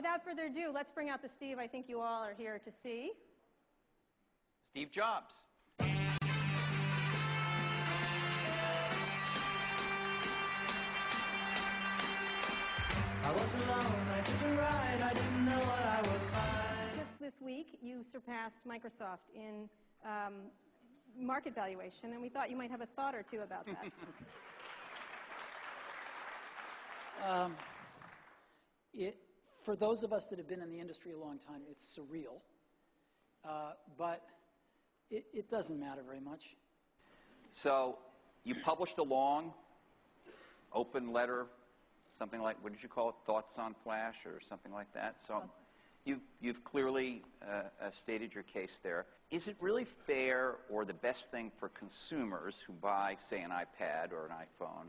without further ado, let's bring out the Steve I think you all are here to see. Steve Jobs. I was alone, I took a ride, I didn't know what I would find. Just this week, you surpassed Microsoft in market valuation, and we thought you might have a thought or two about that. For those of us that have been in the industry a long time, it's surreal, but it doesn't matter very much. So you published a long, open letter, something like, what did you call it, Thoughts on Flash or something like that? So you've clearly stated your case there. Is it really fair or the best thing for consumers who buy, say, an iPad or an iPhone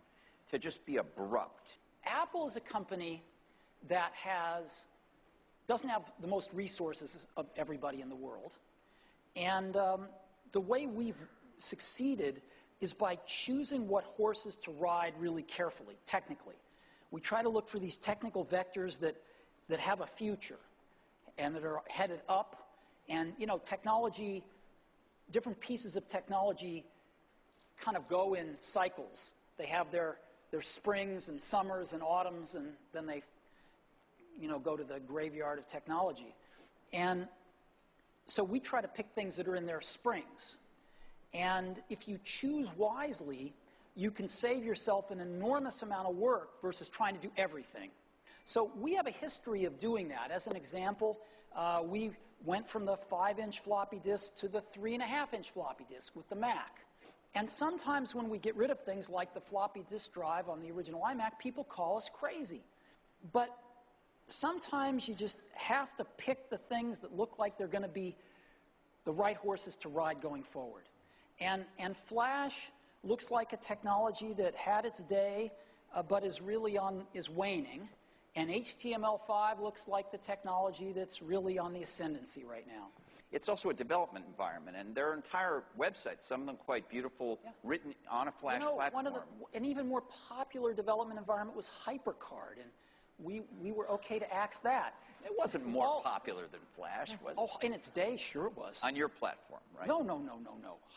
to just be abrupt? Apple is a company that doesn't have the most resources of everybody in the world. And the way we've succeeded is by choosing what horses to ride really carefully, technically. We try to look for these technical vectors that have a future and that are headed up. And, you know, technology, different pieces of technology kind of go in cycles. They have their springs and summers and autumns, and then they, you know, go to the graveyard of technology. And so we try to pick things that are in their springs. And if you choose wisely, you can save yourself an enormous amount of work versus trying to do everything. So we have a history of doing that. As an example, we went from the 5-inch floppy disk to the 3.5-inch floppy disk with the Mac. And sometimes when we get rid of things like the floppy disk drive on the original iMac, people call us crazy. But sometimes you just have to pick the things that look like they're going to be the right horses to ride going forward. And Flash looks like a technology that had its day, but is waning. And HTML5 looks like the technology that's really on the ascendancy right now. It's also a development environment, and there are entire websites, some of them quite beautiful, written on a Flash platform. An even more popular development environment was HyperCard, and we were okay to axe that. It wasn't more popular than Flash, was it? Oh, in its day, sure it was. On your platform, right? No.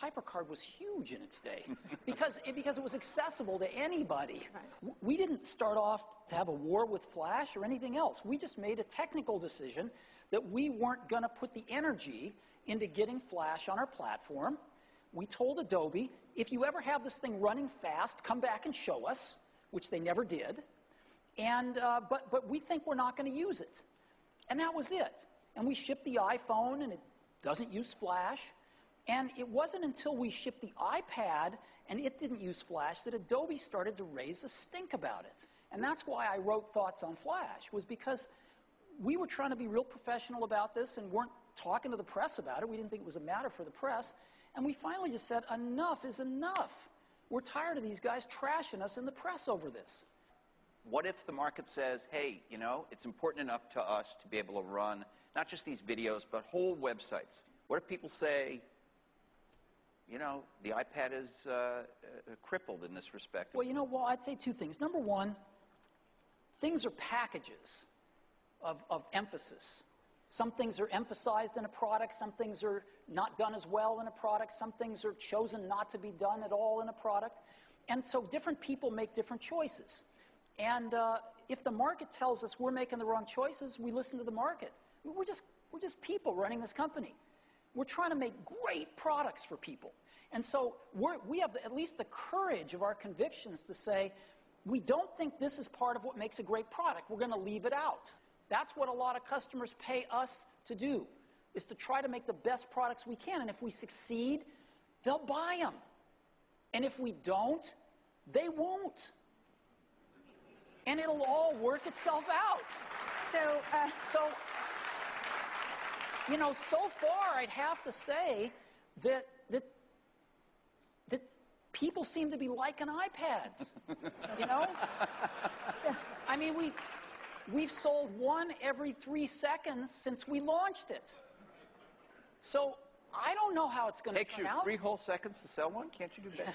HyperCard was huge in its day because it was accessible to anybody. Right. We didn't start off to have a war with Flash or anything else. We just made a technical decision that we weren't going to put the energy into getting Flash on our platform. We told Adobe, if you ever have this thing running fast, come back and show us, which they never did. And, but we think we're not going to use it. And that was it. And we shipped the iPhone, and it doesn't use Flash. And it wasn't until we shipped the iPad, and it didn't use Flash, that Adobe started to raise a stink about it. And that's why I wrote Thoughts on Flash, was because we were trying to be real professional about this and weren't talking to the press about it. We didn't think it was a matter for the press. And we finally just said, enough is enough. We're tired of these guys trashing us in the press over this. What if the market says, hey, you know, it's important enough to us to be able to run not just these videos, but whole websites? What if people say, you know, the iPad is crippled in this respect? Well, you know, I'd say two things. Number one, things are packages of emphasis. Some things are emphasized in a product. Some things are not done as well in a product. Some things are chosen not to be done at all in a product. And so different people make different choices. And if the market tells us we're making the wrong choices, we listen to the market. We're just people running this company. We're trying to make great products for people. And so we have at least the courage of our convictions to say, we don't think this is part of what makes a great product. We're going to leave it out. That's what a lot of customers pay us to do, is to try to make the best products we can. And if we succeed, they'll buy them. And if we don't, they won't. And it'll all work itself out. So, you know, so far I'd have to say that people seem to be liking iPads, you know? I mean, we've sold one every 3 seconds since we launched it. So I don't know how it's going to turn out. Takes you 3 whole seconds to sell one? Can't you do that?